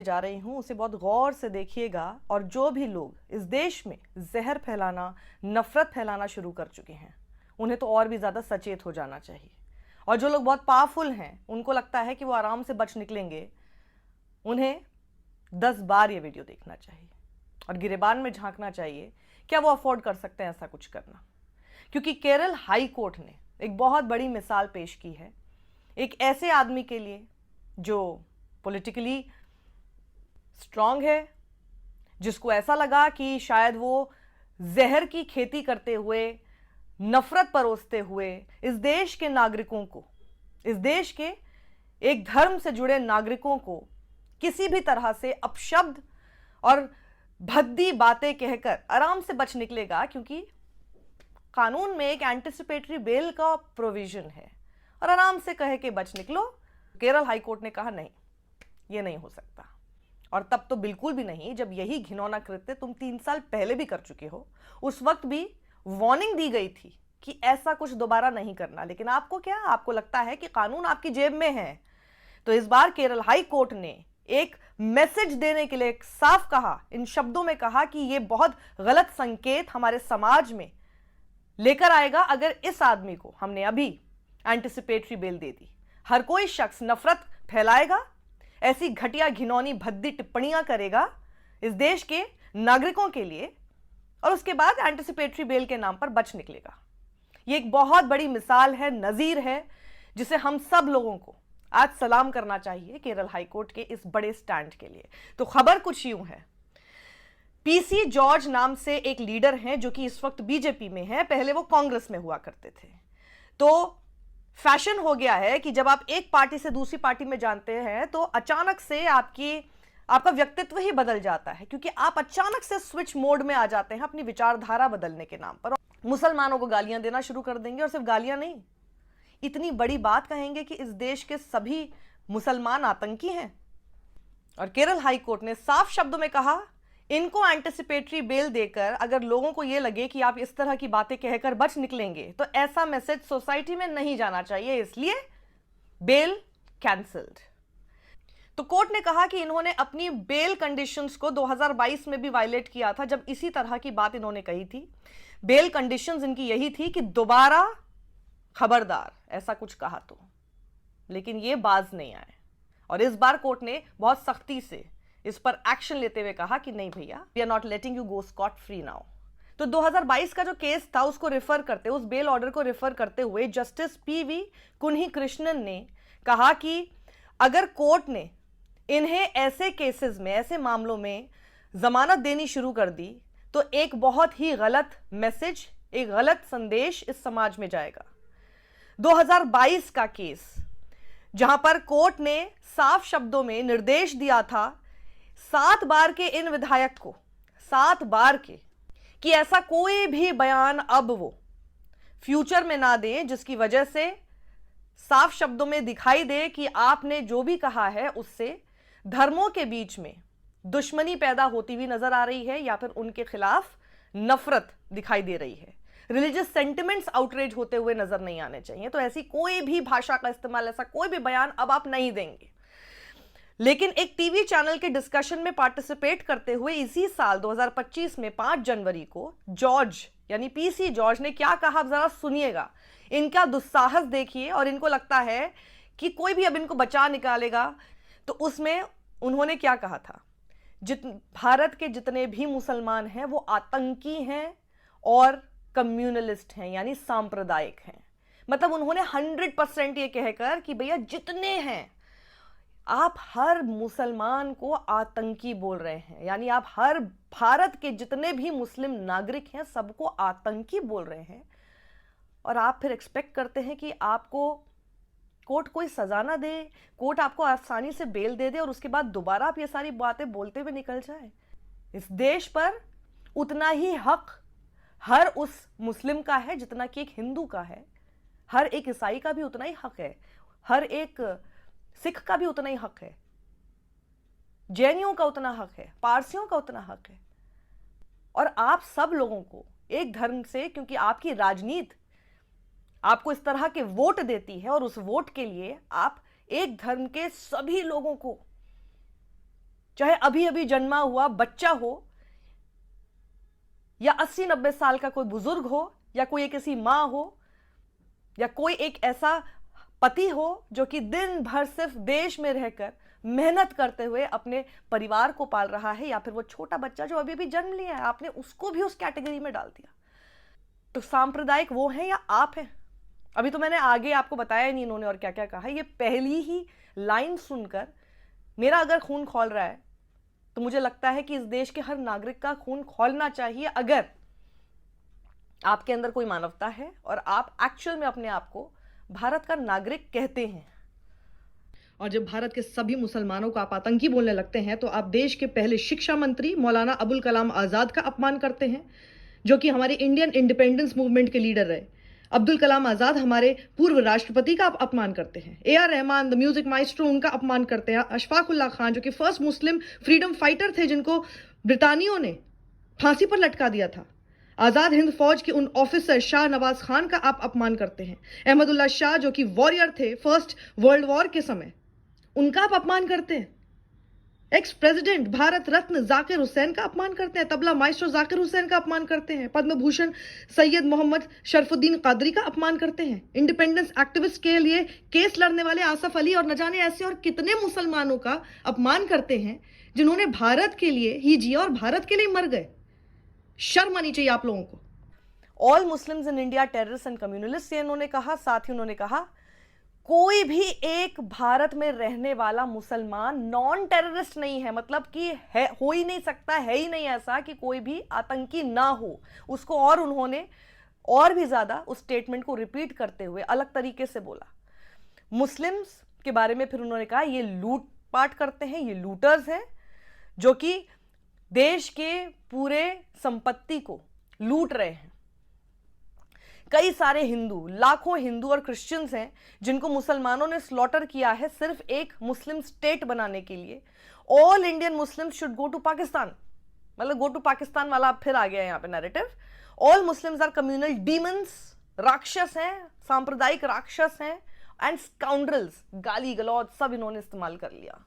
जा रही हूं उसे बहुत गौर से देखिएगा। और जो भी लोग इस देश में जहर फैलाना, नफरत फैलाना शुरू कर चुके हैं, उन्हें तो और भी ज़्यादा सचेत हो जाना चाहिए। और जो लोग बहुत पावरफुल हैं, उनको लगता है कि वो आराम से बच निकलेंगे, उन्हें 10 बार ये वीडियो देखना चाहिए और गिरेबान में झांकना चाहिए, क्या वो अफोर्ड कर सकते हैं ऐसा कुछ करना। क्योंकि केरल हाई कोर्ट ने एक बहुत बड़ी मिसाल पेश की है एक ऐसे आदमी के लिए जो पॉलिटिकली स्ट्रांग है, जिसको ऐसा लगा कि शायद वो जहर की खेती करते हुए, नफरत परोसते हुए इस देश के नागरिकों को, इस देश के एक धर्म से जुड़े नागरिकों को किसी भी तरह से अपशब्द और भद्दी बातें कहकर आराम से बच निकलेगा। क्योंकि कानून में एक एंटिसिपेटरी बेल का प्रोविजन है और आराम से कह के बच निकलो। केरल हाई कोर्ट ने कहा नहीं, ये नहीं हो सकता। और तब तो बिल्कुल भी नहीं जब यही घिनौना कृत्य तुम 3 साल पहले भी कर चुके हो। उस वक्त भी वार्निंग दी गई थी कि ऐसा कुछ दोबारा नहीं करना, लेकिन आपको क्या, आपको लगता है कि कानून आपकी जेब में है। तो इस बार केरल हाई कोर्ट ने एक मैसेज देने के लिए साफ कहा, इन शब्दों में कहा कि यह बहुत गलत संकेत हमारे समाज में लेकर आएगा अगर इस आदमी को हमने अभी एंटिसिपेटरी बेल दे दी। हर कोई शख्स नफरत फैलाएगा, ऐसी घटिया घिनौनी भद्दी टिप्पणियां करेगा इस देश के नागरिकों के लिए, और उसके बाद एंटिसिपेटरी बेल के नाम पर बच निकलेगा। यह एक बहुत बड़ी मिसाल है, नजीर है, जिसे हम सब लोगों को आज सलाम करना चाहिए केरल हाईकोर्ट के इस बड़े स्टैंड के लिए। तो खबर कुछ यूं है, पीसी जॉर्ज नाम से एक लीडर हैं जो कि इस वक्त बीजेपी में है, पहले वो कांग्रेस में हुआ करते थे। तो फैशन हो गया है कि जब आप एक पार्टी से दूसरी पार्टी में जानते हैं तो अचानक से आपका व्यक्तित्व ही बदल जाता है, क्योंकि आप अचानक से स्विच मोड में आ जाते हैं अपनी विचारधारा बदलने के नाम पर। मुसलमानों को गालियां देना शुरू कर देंगे, और सिर्फ गालियां नहीं, इतनी बड़ी बात कहेंगे कि इस देश के सभी मुसलमान आतंकी हैं। और केरल हाई कोर्ट ने साफ शब्दों में कहा, इनको एंटिसिपेटरी बेल देकर अगर लोगों को यह लगे कि आप इस तरह की बातें कहकर बच निकलेंगे तो ऐसा मैसेज सोसाइटी में नहीं जाना चाहिए, इसलिए बेल कैंसल्ड। तो कोर्ट ने कहा कि इन्होंने अपनी बेल कंडीशंस को 2022 में भी वायलेट किया था, जब इसी तरह की बात इन्होंने कही थी। बेल कंडीशंस इनकी यही थी कि दोबारा खबरदार ऐसा कुछ कहा तो, लेकिन ये बाज नहीं आए। और इस बार कोर्ट ने बहुत सख्ती से इस पर एक्शन लेते हुए कहा कि नहीं भैया, we are not letting you go scot free now. तो 2022 का जो केस था उसको रिफर करते, उस बेल ऑर्डर को रिफर करते हुए जस्टिस पीवी कुन्ही कृष्णन ने कहा कि अगर कोर्ट ने इन्हें ऐसे केसेस में, ऐसे मामलों में जमानत देनी शुरू कर दी तो एक बहुत ही गलत मैसेज, एक गलत संदेश इस समाज में जाएगा। 2022 का केस जहां पर कोर्ट ने साफ शब्दों में निर्देश दिया था 7 बार के इन विधायक को, 7 बार के, कि ऐसा कोई भी बयान अब वो फ्यूचर में ना दें जिसकी वजह से साफ शब्दों में दिखाई दे कि आपने जो भी कहा है उससे धर्मों के बीच में दुश्मनी पैदा होती हुई नजर आ रही है या फिर उनके खिलाफ नफरत दिखाई दे रही है, रिलीजियस सेंटिमेंट्स आउटरेज होते हुए नजर नहीं आने चाहिए। तो ऐसी कोई भी भाषा का इस्तेमाल, ऐसा कोई भी बयान अब आप नहीं देंगे। लेकिन एक टीवी चैनल के डिस्कशन में पार्टिसिपेट करते हुए इसी साल 2025 में 5 जनवरी को जॉर्ज यानी पीसी जॉर्ज ने क्या कहा, जरा सुनिएगा। इनका दुस्साहस देखिए, और इनको लगता है कि कोई भी अब इनको बचा निकालेगा। तो उसमें उन्होंने क्या कहा था, भारत के जितने भी मुसलमान हैं वो आतंकी हैं और कम्युनलिस्ट हैं, यानी सांप्रदायिक हैं। मतलब उन्होंने 100% ये कहकर कि भैया जितने हैं, आप हर मुसलमान को आतंकी बोल रहे हैं, यानी आप हर भारत के जितने भी मुस्लिम नागरिक हैं सबको आतंकी बोल रहे हैं। और आप फिर एक्सपेक्ट करते हैं कि आपको कोर्ट कोई सजा ना दे, कोर्ट आपको आसानी से बेल दे दे और उसके बाद दोबारा आप ये सारी बातें बोलते हुए निकल जाए। इस देश पर उतना ही हक हर उस मुस्लिम का है जितना कि एक हिंदू का है, हर एक ईसाई का भी उतना ही हक है, हर एक सिख का भी उतना ही हक है, जैनियों का उतना हक है, पारसियों का उतना हक है। और आप सब लोगों को एक धर्म से, क्योंकि आपकी राजनीति आपको इस तरह के वोट देती है और उस वोट के लिए आप एक धर्म के सभी लोगों को चाहे अभी अभी जन्मा हुआ बच्चा हो या 80-90 साल का कोई बुजुर्ग हो या कोई एक ऐसी मां हो या कोई एक ऐसा पति हो जो कि दिन भर सिर्फ देश में रहकर मेहनत करते हुए अपने परिवार को पाल रहा है, या फिर वो छोटा बच्चा जो अभी अभी जन्म लिया है, आपने उसको भी उस कैटेगरी में डाल दिया। तो सांप्रदायिक वो है या आप हैं? अभी तो मैंने आगे आपको बताया ही नहीं इन्होंने और क्या क्या कहा। ये पहली ही लाइन सुनकर मेरा अगर खून खौल रहा है तो मुझे लगता है कि इस देश के हर नागरिक का खून खौलना चाहिए, अगर आपके अंदर कोई मानवता है और आप एक्चुअल में अपने आप को भारत का नागरिक कहते हैं। और जब भारत के सभी मुसलमानों को आप आतंकी बोलने लगते हैं तो आप देश के पहले शिक्षा मंत्री मौलाना अबुल कलाम आजाद का अपमान करते हैं, जो कि हमारे इंडियन इंडिपेंडेंस मूवमेंट के लीडर रहे। अब्दुल कलाम आजाद हमारे पूर्व राष्ट्रपति का आप अपमान करते हैं। A R Rahman the music maestro, उनका अपमान करते हैं। अशफाक उल्लाह खान जो कि फर्स्ट मुस्लिम फ्रीडम फाइटर थे, जिनको ब्रिटानियों ने फांसी पर लटका दिया था। आजाद हिंद फौज के उन ऑफिसर शाह नवाज खान का आप अपमान करते हैं। अहमदुल्ला शाह जो कि वॉरियर थे फर्स्ट वर्ल्ड वॉर के समय, उनका आप अपमान करते हैं। एक्स प्रेसिडेंट भारत रत्न जाकिर हुसैन का अपमान करते हैं। तबला माइस्ट्रो जाकिर हुसैन का अपमान करते हैं। पद्म भूषण सैयद मोहम्मद शरफुद्दीन कादरी का अपमान करते हैं। इंडिपेंडेंस एक्टिविस्ट के लिए केस लड़ने वाले आसफ अली और न जाने ऐसे और कितने मुसलमानों का अपमान करते हैं, जिन्होंने भारत के लिए ही जिया और भारत के लिए मर गए। शर्म आनी चाहिए आप लोगों को। All Muslims in India terrorist and communalist, ये इन्होंने कहा। साथ ही उन्होंने कहा कोई भी एक भारत में रहने वाला मुसलमान नॉन टेररिस्ट नहीं है, मतलब कि है, हो ही नहीं सकता, है ही नहीं ऐसा कि कोई भी आतंकी ना हो उसको। और उन्होंने और भी ज्यादा उस स्टेटमेंट को रिपीट करते हुए अलग तरीके से बोला। मुस्लिम्स के बारे में फिर उन्होंने कहा ये लूटपाट करते हैं, ये लूटर्स हैं जो कि देश के पूरे संपत्ति को लूट रहे हैं। कई सारे हिंदू, लाखों हिंदू और क्रिश्चियंस हैं जिनको मुसलमानों ने स्लॉटर किया है सिर्फ एक मुस्लिम स्टेट बनाने के लिए। All Indian Muslims should go to Pakistan, मतलब गो टू पाकिस्तान वाला फिर आ गया यहां पे narrative. All Muslims are communal demons, राक्षस हैं, सांप्रदायिक राक्षस हैं, एंड स्काउंड्रल्स, गाली गलौज सब इन्होंने इस्तेमाल कर लिया।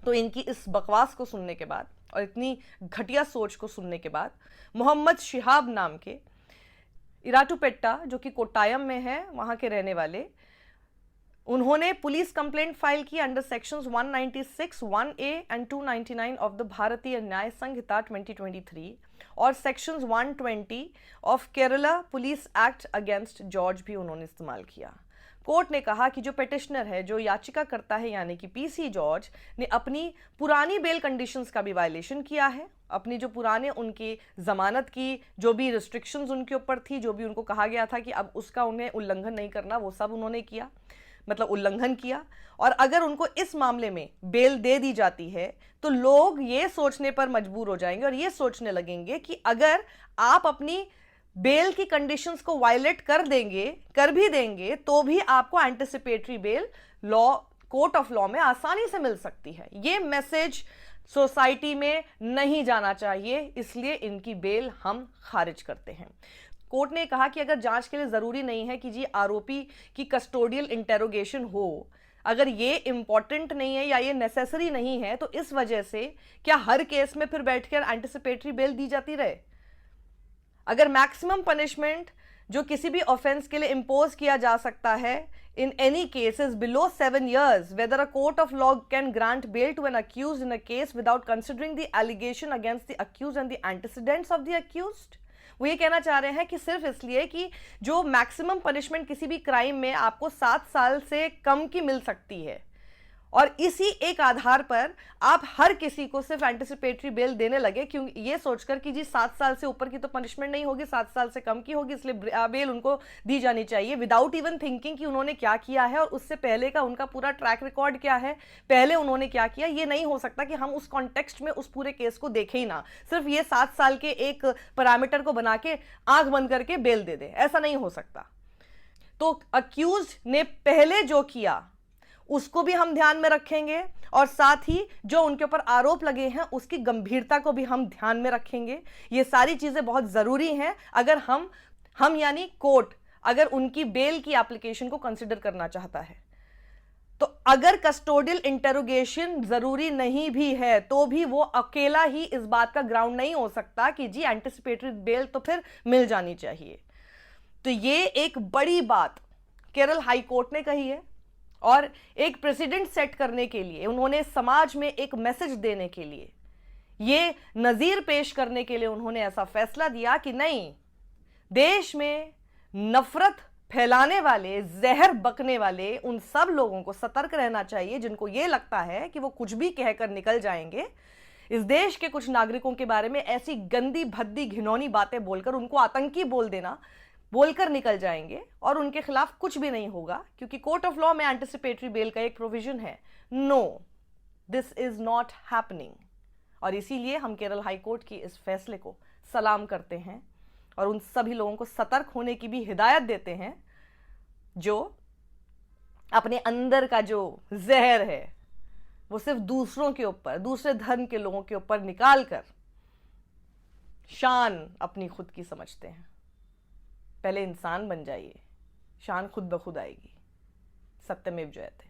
तो इनकी इस बकवास को सुनने के बाद और इतनी घटिया सोच को सुनने के बाद मोहम्मद शिहाब नाम के इराटूपेट्टा, जो कि कोट्टायम में है, वहां के रहने वाले, उन्होंने पुलिस कंप्लेंट फाइल की under sections 196, 1A and 299 of the भारतीय न्याय संहिता 2023 और sections 120 of Kerala police act against George भी उन्होंने इस्तेमाल किया। कोर्ट ने कहा कि जो पिटिशनर है, जो याचिका करता है, यानी कि पीसी जॉर्ज ने अपनी पुरानी बेल कंडीशंस का भी वायलेशन किया है। अपनी जो पुराने उनकी जमानत की जो भी रिस्ट्रिक्शंस उनके ऊपर थी, जो भी उनको कहा गया था कि अब उसका उन्हें उल्लंघन नहीं करना, वो सब उन्होंने किया, मतलब उल्लंघन किया। और अगर उनको इस मामले में बेल दे दी जाती है तो लोग ये सोचने पर मजबूर हो जाएंगे और ये सोचने लगेंगे कि अगर आप अपनी बेल की कंडीशंस को वायलेट कर भी देंगे तो भी आपको anticipatory bell law, court of law में आसानी से मिल सकती है। ये मैसेज सोसाइटी में नहीं जाना चाहिए, इसलिए इनकी बेल हम खारिज करते हैं। कोर्ट ने कहा कि अगर जांच के लिए जरूरी नहीं है कि जी आरोपी की कस्टोडियल इंटेरोगेशन हो, अगर ये इंपॉर्टेंट नहीं है या ये नेसेसरी नहीं है, तो इस वजह से क्या हर केस में फिर बैठकर एंटिसिपेटरी बेल दी जाती रहे? अगर मैक्सिमम पनिशमेंट जो किसी भी ऑफेंस के लिए इंपोज किया जा सकता है in any cases below 7 years, whether a court of law can grant bail to an accused in a case without considering the allegation against the accused and the antecedents of the accused। वो ये कहना चाह रहे हैं कि सिर्फ इसलिए कि जो मैक्सिमम पनिशमेंट किसी भी क्राइम में आपको 7 साल से कम की मिल सकती है, और इसी एक आधार पर आप हर किसी को सिर्फ एंटिसिपेटरी बेल देने लगे, क्योंकि ये सोचकर कि जी 7 साल से ऊपर की तो पनिशमेंट नहीं होगी, 7 साल से कम की होगी, इसलिए बेल उनको दी जानी चाहिए, विदाउट इवन थिंकिंग कि उन्होंने क्या किया है और उससे पहले का उनका पूरा ट्रैक रिकॉर्ड क्या है, पहले उन्होंने क्या किया। ये नहीं हो सकता कि हम उस कॉन्टेक्स्ट में उस पूरे केस को देखें ही ना, सिर्फ ये 7 साल के एक पैरामीटर को बना के आंख बंद करके बेल दे दे, ऐसा नहीं हो सकता। तो अक्यूज ने पहले जो किया उसको भी हम ध्यान में रखेंगे, और साथ ही जो उनके ऊपर आरोप लगे हैं उसकी गंभीरता को भी हम ध्यान में रखेंगे। ये सारी चीजें बहुत जरूरी हैं अगर हम यानी कोर्ट अगर उनकी बेल की एप्लीकेशन को कंसिडर करना चाहता है। तो अगर कस्टोडियल इंटेरोगेशन जरूरी नहीं भी है तो भी वो अकेला ही इस बात का ग्राउंड नहीं हो सकता कि जी एंटिसिपेटरी बेल तो फिर मिल जानी चाहिए। तो ये एक बड़ी बात केरल हाई कोर्ट ने कही है और एक प्रेसिडेंट सेट करने के लिए, उन्होंने समाज में एक मैसेज देने के लिए, ये नजीर पेश करने के लिए उन्होंने ऐसा फैसला दिया कि नहीं, देश में नफरत फैलाने वाले, जहर बकने वाले उन सब लोगों को सतर्क रहना चाहिए जिनको ये लगता है कि वो कुछ भी कहकर निकल जाएंगे, इस देश के कुछ नागरिकों के बारे में ऐसी गंदी भद्दी घिनौनी बातें बोलकर उनको आतंकी बोलकर निकल जाएंगे और उनके खिलाफ कुछ भी नहीं होगा, क्योंकि कोर्ट ऑफ लॉ में एंटिसिपेटरी बेल का एक प्रोविजन है। No, this is not happening. और इसीलिए हम केरल हाई कोर्ट की इस फैसले को सलाम करते हैं और उन सभी लोगों को सतर्क होने की भी हिदायत देते हैं जो अपने अंदर का जो जहर है वो सिर्फ दूसरों के ऊपर, दूसरे धर्म के लोगों के ऊपर निकाल कर शान अपनी खुद की समझते हैं। पहले इंसान बन जाइए, शान खुद ब खुद आएगी। सत्यमेव जयते।